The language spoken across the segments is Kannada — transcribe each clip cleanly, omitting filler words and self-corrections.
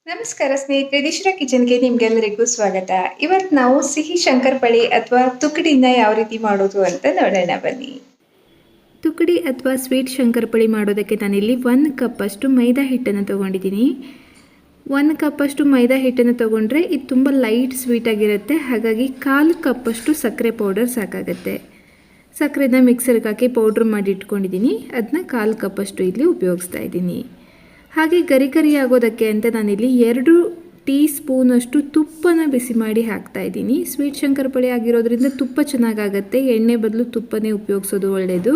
ನಮಸ್ಕಾರ ಸ್ನೇಹಿತರೆ, ದಿಶರಾ ಕಿಚನ್ಗೆ ನಿಮ್ಗೆಲ್ಲರಿಗೂ ಸ್ವಾಗತ. ಇವತ್ತು ನಾವು ಸಿಹಿ ಶಂಕರಪಾಳಿ ಅಥವಾ ತುಕಡಿನ ಯಾವ ರೀತಿ ಮಾಡೋದು ಅಂತ ನೋಡೋಣ ಬನ್ನಿ. ತುಕಡಿ ಅಥವಾ ಸ್ವೀಟ್ ಶಂಕರಪಾಳಿ ಮಾಡೋದಕ್ಕೆ ನಾನಿಲ್ಲಿ 1 ಕಪ್ಪಷ್ಟು ಮೈದಾ ಹಿಟ್ಟನ್ನು ತೊಗೊಂಡಿದ್ದೀನಿ. 1 ಕಪ್ಪಷ್ಟು ಮೈದಾ ಹಿಟ್ಟನ್ನು ತೊಗೊಂಡ್ರೆ ಇದು ತುಂಬ ಲೈಟ್ ಸ್ವೀಟ್ ಆಗಿರುತ್ತೆ. ಹಾಗಾಗಿ 1/4 ಕಪ್ಪಷ್ಟು ಸಕ್ಕರೆ ಪೌಡರ್ ಸಾಕಾಗುತ್ತೆ. ಸಕ್ಕರೆನ ಮಿಕ್ಸರ್ಗೆ ಹಾಕಿ ಪೌಡ್ರ್ ಮಾಡಿ ಇಟ್ಕೊಂಡಿದ್ದೀನಿ. ಅದನ್ನ 1/4 ಕಪ್ಪಷ್ಟು ಇಲ್ಲಿ ಉಪಯೋಗಿಸ್ತಾ ಇದ್ದೀನಿ. ಹಾಗೆ ಗರಿ ಆಗೋದಕ್ಕೆ ಅಂತ ನಾನಿಲ್ಲಿ 2 ಟೀ ಸ್ಪೂನಷ್ಟು ತುಪ್ಪನ ಬಿಸಿ ಮಾಡಿ ಹಾಕ್ತಾ ಇದ್ದೀನಿ. ಸ್ವೀಟ್ ಶಂಕರಪಾಳಿ ಆಗಿರೋದ್ರಿಂದ ತುಪ್ಪ ಚೆನ್ನಾಗಾಗತ್ತೆ. ಎಣ್ಣೆ ಬದಲು ತುಪ್ಪನೇ ಉಪಯೋಗಿಸೋದು ಒಳ್ಳೆಯದು.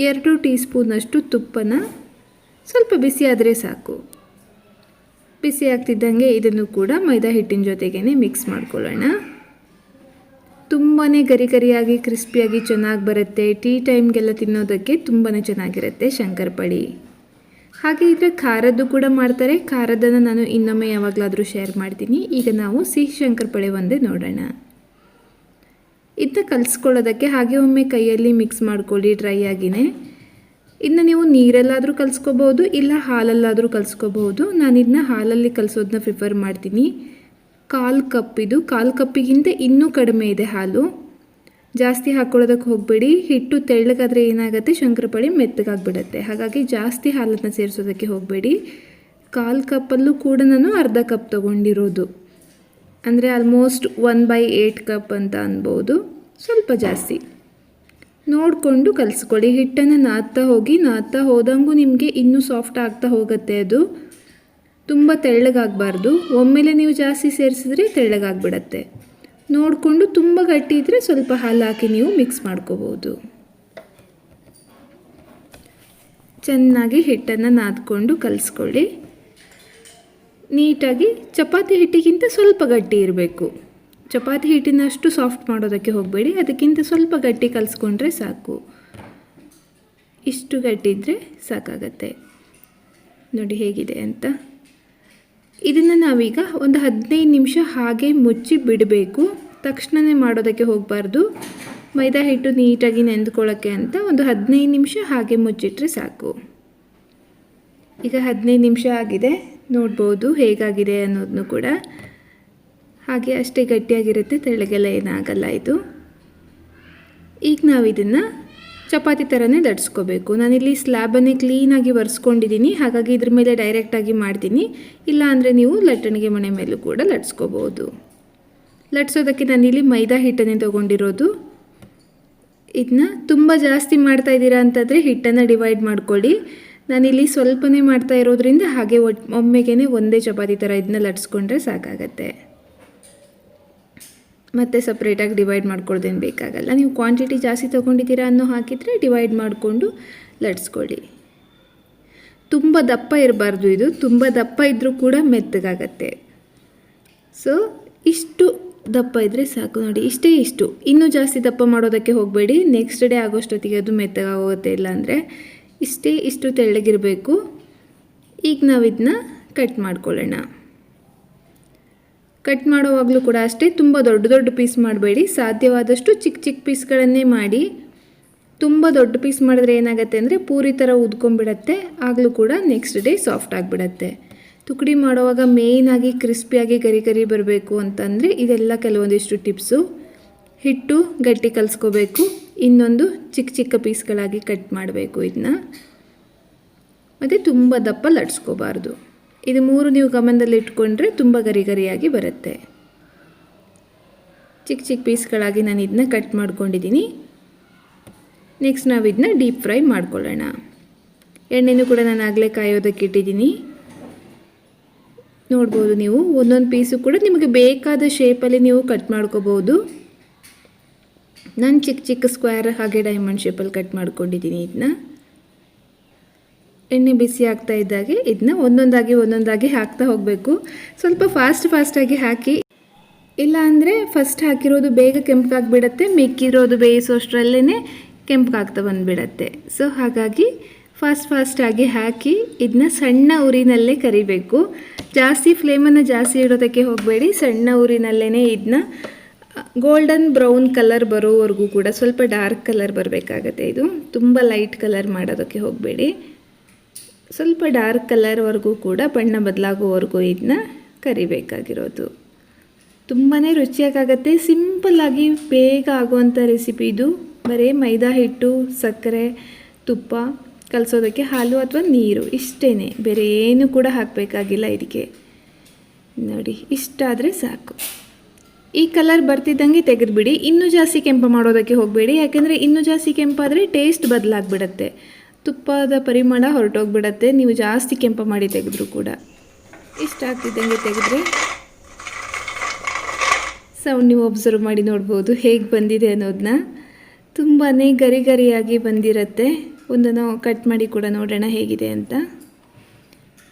2 ಟೀ ಸ್ಪೂನಷ್ಟು ತುಪ್ಪನ ಸ್ವಲ್ಪ ಬಿಸಿ ಆದರೆ ಸಾಕು. ಬಿಸಿ ಆಗ್ತಿದ್ದಂಗೆ ಇದನ್ನು ಕೂಡ ಮೈದಾ ಹಿಟ್ಟಿನ ಜೊತೆಗೇ ಮಿಕ್ಸ್ ಮಾಡ್ಕೊಳ್ಳೋಣ. ತುಂಬಾ ಗರಿಯಾಗಿ ಕ್ರಿಸ್ಪಿಯಾಗಿ ಚೆನ್ನಾಗಿ ಬರುತ್ತೆ. ಟೀ ಟೈಮ್ಗೆಲ್ಲ ತಿನ್ನೋದಕ್ಕೆ ತುಂಬಾ ಚೆನ್ನಾಗಿರುತ್ತೆ ಶಂಕರಪಾಳಿ. ಹಾಗೆ ಇದರ ಖಾರದ್ದು ಕೂಡ ಮಾಡ್ತಾರೆ. ಖಾರದನ್ನು ನಾನು ಇನ್ನೊಮ್ಮೆ ಯಾವಾಗಲಾದರೂ ಶೇರ್ ಮಾಡ್ತೀನಿ. ಈಗ ನಾವು ಸಿಹಿ ಶಂಕರಪಾಳಿ ಒಂದೇ ನೋಡೋಣ. ಇದನ್ನ ಕಲಿಸ್ಕೊಳ್ಳೋದಕ್ಕೆ ಹಾಗೆ ಒಮ್ಮೆ ಕೈಯಲ್ಲಿ ಮಿಕ್ಸ್ ಮಾಡ್ಕೊಳ್ಳಿ ಡ್ರೈ ಆಗಿನೇ. ಇದನ್ನ ನೀವು ನೀರಲ್ಲಾದರೂ ಕಲಿಸ್ಕೋಬೋದು, ಇಲ್ಲ ಹಾಲಲ್ಲಾದರೂ ಕಲಿಸ್ಕೋಬಹುದು. ನಾನು ಇದನ್ನ ಹಾಲಲ್ಲಿ ಕಲಿಸೋದನ್ನ ಪ್ರಿಫರ್ ಮಾಡ್ತೀನಿ. 1/4 ಕಪ್ ಇದು. 1/4 ಕಪ್ಪಿಗಿಂತ ಇನ್ನೂ ಕಡಿಮೆ ಇದೆ ಹಾಲು. ಜಾಸ್ತಿ ಹಾಕ್ಕೊಳ್ಳೋದಕ್ಕೆ ಹೋಗಬೇಡಿ. ಹಿಟ್ಟು ತೆಳ್ಳಗಾದರೆ ಏನಾಗುತ್ತೆ, ಶಂಕರಪಾಳಿ ಮೆತ್ತಗಾಗಿಬಿಡುತ್ತೆ. ಹಾಗಾಗಿ ಜಾಸ್ತಿ ಹಾಲನ್ನು ಸೇರಿಸೋದಕ್ಕೆ ಹೋಗಬೇಡಿ. 1/4 ಕಪ್ಪಲ್ಲೂ ಕೂಡ ನಾನು ಅರ್ಧ ಕಪ್ ತೊಗೊಂಡಿರೋದು. ಅಂದರೆ ಆಲ್ಮೋಸ್ಟ್ 1/8 ಕಪ್ ಅಂತ ಅನ್ಬೋದು. ಸ್ವಲ್ಪ ಜಾಸ್ತಿ ನೋಡಿಕೊಂಡು ಕಲಿಸ್ಕೊಳ್ಳಿ. ಹಿಟ್ಟನ್ನು ನಾದ್ತಾ ಹೋದಂಗೂ ನಿಮಗೆ ಇನ್ನೂ ಸಾಫ್ಟ್ ಆಗ್ತಾ ಹೋಗುತ್ತೆ. ಅದು ತುಂಬ ತೆಳ್ಳಗಾಗಬಾರ್ದು. ಒಮ್ಮೆಲೆ ನೀವು ಜಾಸ್ತಿ ಸೇರಿಸಿದ್ರೆ ತೆಳ್ಳಗಾಗ್ಬಿಡತ್ತೆ. ನೋಡಿಕೊಂಡು ತುಂಬ ಗಟ್ಟಿ ಇದ್ದರೆ ಸ್ವಲ್ಪ ಹಾಲು ಹಾಕಿ ನೀವು ಮಿಕ್ಸ್ ಮಾಡ್ಕೋಬೋದು. ಚೆನ್ನಾಗಿ ಹಿಟ್ಟನ್ನು ನಾದ್ಕೊಂಡು ಕಲಿಸ್ಕೊಳ್ಳಿ. ನೀಟಾಗಿ ಚಪಾತಿ ಹಿಟ್ಟಿಗಿಂತ ಸ್ವಲ್ಪ ಗಟ್ಟಿ ಇರಬೇಕು. ಚಪಾತಿ ಹಿಟ್ಟಿನಷ್ಟು ಸಾಫ್ಟ್ ಮಾಡೋದಕ್ಕೆ ಹೋಗಬೇಡಿ. ಅದಕ್ಕಿಂತ ಸ್ವಲ್ಪ ಗಟ್ಟಿ ಕಲಿಸ್ಕೊಂಡ್ರೆ ಸಾಕು. ಇಷ್ಟು ಗಟ್ಟಿ ಇದ್ದರೆ ಸಾಕಾಗತ್ತೆ. ನೋಡಿ ಹೇಗಿದೆ ಅಂತ. ಇದನ್ನು ನಾವೀಗ ಒಂದು 15 ನಿಮಿಷ ಹಾಗೆ ಮುಚ್ಚಿ ಬಿಡಬೇಕು. ತಕ್ಷಣವೇ ಮಾಡೋದಕ್ಕೆ ಹೋಗಬಾರ್ದು. ಮೈದಾ ಹಿಟ್ಟು ನೀಟಾಗಿ ನೆಂದ್ಕೊಳ್ಳೋಕ್ಕೆ ಅಂತ ಒಂದು 15 ನಿಮಿಷ ಹಾಗೆ ಮುಚ್ಚಿಟ್ರೆ ಸಾಕು. ಈಗ 15 ನಿಮಿಷ ಆಗಿದೆ. ನೋಡ್ಬೋದು ಹೇಗಾಗಿದೆ ಅನ್ನೋದನ್ನು ಕೂಡ. ಹಾಗೆ ಅಷ್ಟೇ ಗಟ್ಟಿಯಾಗಿರುತ್ತೆ, ತೆಳ್ಳಗೆಲ್ಲ ಏನಾಗಲ್ಲ ಇದು. ಈಗ ನಾವು ಇದನ್ನು ಚಪಾತಿ ಥರನೇ ಲಟ್ಸ್ಕೋಬೇಕು. ನಾನಿಲ್ಲಿ ಸ್ಲ್ಯಾಬನ್ನೇ ಕ್ಲೀನಾಗಿ ಒರೆಸ್ಕೊಂಡಿದ್ದೀನಿ. ಹಾಗಾಗಿ ಇದ್ರ ಮೇಲೆ ಡೈರೆಕ್ಟಾಗಿ ಮಾಡ್ತೀನಿ. ಇಲ್ಲ ಅಂದರೆ ನೀವು ಲಟ್ಟಣಿಗೆ ಮಣೆ ಮೇಲೂ ಕೂಡ ಲಟ್ಸ್ಕೋಬೋದು. ಲಟ್ಸೋದಕ್ಕೆ ನಾನಿಲ್ಲಿ ಮೈದಾ ಹಿಟ್ಟನ್ನೇ ತೊಗೊಂಡಿರೋದು. ಇದನ್ನ ತುಂಬ ಜಾಸ್ತಿ ಮಾಡ್ತಾ ಇದ್ದೀರಾ ಅಂತಂದರೆ ಹಿಟ್ಟನ್ನು ಡಿವೈಡ್ ಮಾಡ್ಕೊಳ್ಳಿ. ನಾನಿಲ್ಲಿ ಸ್ವಲ್ಪನೇ ಮಾಡ್ತಾ ಇರೋದ್ರಿಂದ ಹಾಗೆ ಒಮ್ಮೆಗೇ ಒಂದೇ ಚಪಾತಿ ಥರ ಇದನ್ನ ಲಟ್ಸ್ಕೊಂಡ್ರೆ ಸಾಕಾಗತ್ತೆ. ಮತ್ತು ಸಪ್ರೇಟಾಗಿ ಡಿವೈಡ್ ಮಾಡ್ಕೊಳ್ಳೋದೇನು ಬೇಕಾಗಲ್ಲ. ನೀವು ಕ್ವಾಂಟಿಟಿ ಜಾಸ್ತಿ ತೊಗೊಂಡಿದ್ದೀರಾ ಅನ್ನೋ ಹಾಕಿದರೆ ಡಿವೈಡ್ ಮಾಡಿಕೊಂಡು ಲಟ್ಸ್ಕೊಳ್ಳಿ. ತುಂಬ ದಪ್ಪ ಇರಬಾರ್ದು ಇದು. ತುಂಬ ದಪ್ಪ ಇದ್ದರೂ ಕೂಡ ಮೆತ್ತಗಾಗತ್ತೆ. ಸೊ ಇಷ್ಟು ದಪ್ಪ ಇದ್ದರೆ ಸಾಕು. ನೋಡಿ ಇಷ್ಟು. ಇನ್ನೂ ಜಾಸ್ತಿ ದಪ್ಪ ಮಾಡೋದಕ್ಕೆ ಹೋಗಬೇಡಿ. ನೆಕ್ಸ್ಟ್ ಡೇ ಆಗೋಷ್ಟೊತ್ತಿಗೆ ಅದು ಮೆತ್ತಗಾಗೋಗುತ್ತೆ. ಇಲ್ಲ ಅಂದರೆ ಇಷ್ಟು ತೆಳ್ಳಗಿರಬೇಕು. ಈಗ ನಾವು ಇದನ್ನ ಕಟ್ ಮಾಡ್ಕೊಳ್ಳೋಣ. ಕಟ್ ಮಾಡುವಾಗಲೂ ಕೂಡ ಅಷ್ಟೇ, ತುಂಬ ದೊಡ್ಡ ಪೀಸ್ ಮಾಡಬೇಡಿ. ಸಾಧ್ಯವಾದಷ್ಟು ಚಿಕ್ಕ ಪೀಸ್ಗಳನ್ನೇ ಮಾಡಿ. ತುಂಬ ದೊಡ್ಡ ಪೀಸ್ ಮಾಡಿದ್ರೆ ಏನಾಗುತ್ತೆ ಅಂದರೆ ಪೂರಿ ಥರ ಉದ್ಕೊಂಡ್ಬಿಡತ್ತೆ. ಆಗಲೂ ಕೂಡ ನೆಕ್ಸ್ಟ್ ಡೇ ಸಾಫ್ಟ್ ಆಗಿಬಿಡತ್ತೆ. ತುಕಡಿ ಮಾಡುವಾಗ ಮೇಯ್ನಾಗಿ ಕ್ರಿಸ್ಪಿಯಾಗಿ ಗರಿ ಬರಬೇಕು ಅಂತಂದರೆ ಇದೆಲ್ಲ ಕೆಲವೊಂದಿಷ್ಟು ಟಿಪ್ಸು. ಹಿಟ್ಟು ಗಟ್ಟಿ ಕಲಿಸ್ಕೋಬೇಕು. ಇನ್ನೊಂದು ಚಿಕ್ಕ ಪೀಸ್ಗಳಾಗಿ ಕಟ್ ಮಾಡಬೇಕು ಇದನ್ನ. ಮತ್ತು ತುಂಬ ದಪ್ಪ ಲಟ್ಸ್ಕೋಬಾರ್ದು. ಇದು 3 ನೀವು ಗಮನದಲ್ಲಿ ಇಟ್ಕೊಂಡ್ರೆ ತುಂಬ ಗರಿಯಾಗಿ ಬರುತ್ತೆ. ಚಿಕ್ಕ ಪೀಸ್ಗಳಾಗಿ ನಾನು ಇದನ್ನ ಕಟ್ ಮಾಡ್ಕೊಂಡಿದ್ದೀನಿ. ನೆಕ್ಸ್ಟ್ ನಾವು ಇದನ್ನ ಡೀಪ್ ಫ್ರೈ ಮಾಡ್ಕೊಳ್ಳೋಣ. ಎಣ್ಣೆನೂ ಕೂಡ ನಾನು ಆಗಲೇ ಕಾಯೋದಕ್ಕೆ ಇಟ್ಟಿದ್ದೀನಿ. ನೋಡ್ಬೋದು ನೀವು ಒಂದೊಂದು ಪೀಸು ಕೂಡ ನಿಮಗೆ ಬೇಕಾದ ಶೇಪಲ್ಲಿ ನೀವು ಕಟ್ ಮಾಡ್ಕೋಬೋದು. ನಾನು ಚಿಕ್ಕ ಸ್ಕ್ವೇರ್ ಹಾಗೆ ಡೈಮಂಡ್ ಶೇಪಲ್ಲಿ ಕಟ್ ಮಾಡ್ಕೊಂಡಿದ್ದೀನಿ. ಇದನ್ನ ಎಣ್ಣೆ ಬಿಸಿ ಆಗ್ತಾ ಇದ್ದಾಗೆ ಇದನ್ನ ಒಂದೊಂದಾಗಿ ಹಾಕ್ತಾ ಹೋಗಬೇಕು. ಸ್ವಲ್ಪ ಫಾಸ್ಟಾಗಿ ಹಾಕಿ. ಇಲ್ಲ ಅಂದರೆ ಫಸ್ಟ್ ಹಾಕಿರೋದು ಬೇಗ ಕೆಂಪಗಾಗಿಬಿಡತ್ತೆ. ಮಿಕ್ಕಿರೋದು ಬೇಯಿಸೋಷ್ಟರಲ್ಲೇ ಕೆಂಪಗಾಗ್ತಾ ಬಂದುಬಿಡತ್ತೆ. ಸೊ ಹಾಗಾಗಿ ಫಾಸ್ಟಾಗಿ ಹಾಕಿ ಇದನ್ನ ಸಣ್ಣ ಉರಿನಲ್ಲೇ ಕರಿಬೇಕು. ಜಾಸ್ತಿ ಫ್ಲೇಮನ್ನು ಜಾಸ್ತಿ ಇಡೋದಕ್ಕೆ ಹೋಗಬೇಡಿ. ಸಣ್ಣ ಉರಿನಲ್ಲೇ ಇದನ್ನ ಗೋಲ್ಡನ್ ಬ್ರೌನ್ ಕಲರ್ ಬರೋವರೆಗೂ ಕೂಡ ಸ್ವಲ್ಪ ಡಾರ್ಕ್ ಕಲರ್ ಬರಬೇಕಾಗತ್ತೆ. ಇದು ತುಂಬ ಲೈಟ್ ಕಲರ್ ಮಾಡೋದಕ್ಕೆ ಹೋಗಬೇಡಿ. ಸ್ವಲ್ಪ ಡಾರ್ಕ್ ಕಲರ್ವರೆಗೂ ಕೂಡ ಬಣ್ಣ ಬದಲಾಗೋವರೆಗೂ ಇದನ್ನ ಕರಿಬೇಕಾಗಿರೋದು. ತುಂಬಾ ರುಚಿಯಾಗತ್ತೆ. ಸಿಂಪಲ್ಲಾಗಿ ಬೇಗ ಆಗುವಂಥ ರೆಸಿಪಿ ಇದು. ಬರೀ ಮೈದಾ ಹಿಟ್ಟು, ಸಕ್ಕರೆ, ತುಪ್ಪ, ಕಲಸೋದಕ್ಕೆ ಹಾಲು ಅಥವಾ ನೀರು ಇಷ್ಟೇ, ಬೇರೆ ಏನು ಕೂಡ ಹಾಕಬೇಕಾಗಿಲ್ಲ ಇದಕ್ಕೆ. ನೋಡಿ, ಇಷ್ಟಾದರೆ ಸಾಕು. ಈ ಕಲರ್ ಬರ್ತಿದ್ದಂಗೆ ತೆಗೆದುಬಿಡಿ. ಇನ್ನೂ ಜಾಸ್ತಿ ಕೆಂಪು ಮಾಡೋದಕ್ಕೆ ಹೋಗಬೇಡಿ, ಯಾಕೆಂದರೆ ಇನ್ನೂ ಜಾಸ್ತಿ ಕೆಂಪಾದರೆ ಟೇಸ್ಟ್ ಬದಲಾಗ್ಬಿಡತ್ತೆ, ತುಪ್ಪದ ಪರಿಮಳ ಹೊರಟೋಗ್ಬಿಡತ್ತೆ ನೀವು ಜಾಸ್ತಿ ಕೆಂಪು ಮಾಡಿ ತೆಗೆದ್ರೂ ಕೂಡ. ಇಷ್ಟ ಆಗ್ತಿದ್ದಂಗೆ ತೆಗೆದ್ರೆ ಸೌಂಡ್ ನೀವು ಒಬ್ಸರ್ವ್ ಮಾಡಿ ನೋಡ್ಬೋದು ಹೇಗೆ ಬಂದಿದೆ ಅನ್ನೋದನ್ನ. ತುಂಬಾ ಗರಿ ಗರಿಯಾಗಿ ಬಂದಿರುತ್ತೆ. ಒಂದನ್ನು ಕಟ್ ಮಾಡಿ ಕೂಡ ನೋಡೋಣ ಹೇಗಿದೆ ಅಂತ.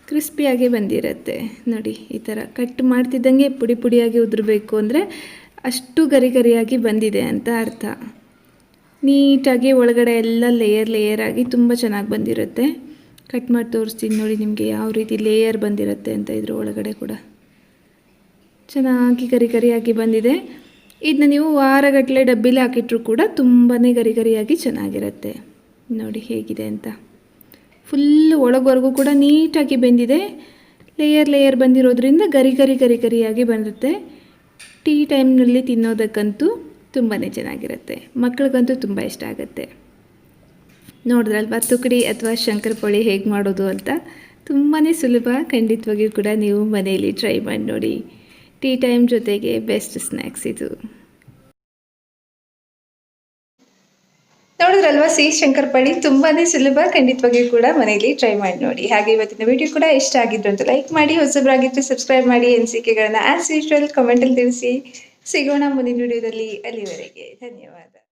ಕ್ರಿಸ್ಪಿಯಾಗಿ ಬಂದಿರುತ್ತೆ ನೋಡಿ. ಈ ಥರ ಕಟ್ ಮಾಡ್ತಿದ್ದಂಗೆ ಪುಡಿ ಪುಡಿಯಾಗಿ ಉದುರಬೇಕು ಅಂದರೆ ಅಷ್ಟು ಗರಿ ಗರಿಯಾಗಿ ಬಂದಿದೆ ಅಂತ ಅರ್ಥ. ನೀಟಾಗಿ ಒಳಗಡೆ ಎಲ್ಲ ಲೇಯರ್ ಆಗಿ ತುಂಬ ಚೆನ್ನಾಗಿ ಬಂದಿರುತ್ತೆ. ಕಟ್ ಮಾಡಿ ತೋರಿಸ್ತೀನಿ ನೋಡಿ ನಿಮಗೆ ಯಾವ ರೀತಿ ಲೇಯರ್ ಬಂದಿರುತ್ತೆ ಅಂತ. ಇದ್ರ ಒಳಗಡೆ ಕೂಡ ಚೆನ್ನಾಗಿ ಗರಿ ಗರಿಯಾಗಿ ಬಂದಿದೆ. ಇದನ್ನ ನೀವು ವಾರಗಟ್ಟಲೆ ಡಬ್ಬಿಲಿ ಹಾಕಿಟ್ರೂ ಕೂಡ ತುಂಬಾ ಗರಿ ಗರಿಯಾಗಿ ಚೆನ್ನಾಗಿರುತ್ತೆ. ನೋಡಿ ಹೇಗಿದೆ ಅಂತ. ಫುಲ್ ಒಳಗವರೆಗೂ ಕೂಡ ನೀಟಾಗಿ ಬೆಂದಿದೆ. ಲೇಯರ್ ಬಂದಿರೋದ್ರಿಂದ ಗರಿ ಗರಿಯಾಗಿ ಬಂದಿರುತ್ತೆ. ಟೀ ಟೈಮ್ನಲ್ಲಿ ತಿನ್ನೋದಕ್ಕಂತೂ ತುಂಬಾ ಚೆನ್ನಾಗಿರುತ್ತೆ. ಮಕ್ಕಳಿಗಂತೂ ತುಂಬ ಇಷ್ಟ ಆಗುತ್ತೆ. ನೋಡಿದ್ರಲ್ವ ತುಕಡಿ ಅಥವಾ ಶಂಕರಪೊಳಿ ಹೇಗೆ ಮಾಡೋದು ಅಂತ. ತುಂಬಾ ಸುಲಭ. ಖಂಡಿತವಾಗಿಯೂ ಕೂಡ ನೀವು ಮನೆಯಲ್ಲಿ ಟ್ರೈ ಮಾಡಿ ನೋಡಿ. ಟೀ ಟೈಮ್ ಜೊತೆಗೆ ಬೆಸ್ಟ್ ಸ್ನ್ಯಾಕ್ಸ್ ಇದು. ನೋಡಿದ್ರಲ್ವಾ, ಸಿಹಿ ಶಂಕರಪಳಿ ತುಂಬಾನೇ ಸುಲಭ. ಖಂಡಿತವಾಗಿಯೂ ಕೂಡ ಮನೆಯಲ್ಲಿ ಟ್ರೈ ಮಾಡಿ ನೋಡಿ. ಹಾಗೆ ಇವತ್ತಿನ ವಿಡಿಯೋ ಕೂಡ ಇಷ್ಟ ಆಗಿದ್ರು ಅಂತ ಲೈಕ್ ಮಾಡಿ, ಹೊಸಬರಾಗಿದ್ದು ಸಬ್ಸ್ಕ್ರೈಬ್ ಮಾಡಿ. ಅನಿಸಿಕೆಗಳನ್ನ ಆಸ್ ಯೂಶುವಲ್ ಕಮೆಂಟಲ್ಲಿ ತಿಳಿಸಿ. ಸಿಗೋಣ ಮುಂದಿನ ವಿಡಿಯೋದಲ್ಲಿ. ಅಲ್ಲಿವರೆಗೆ ಧನ್ಯವಾದ.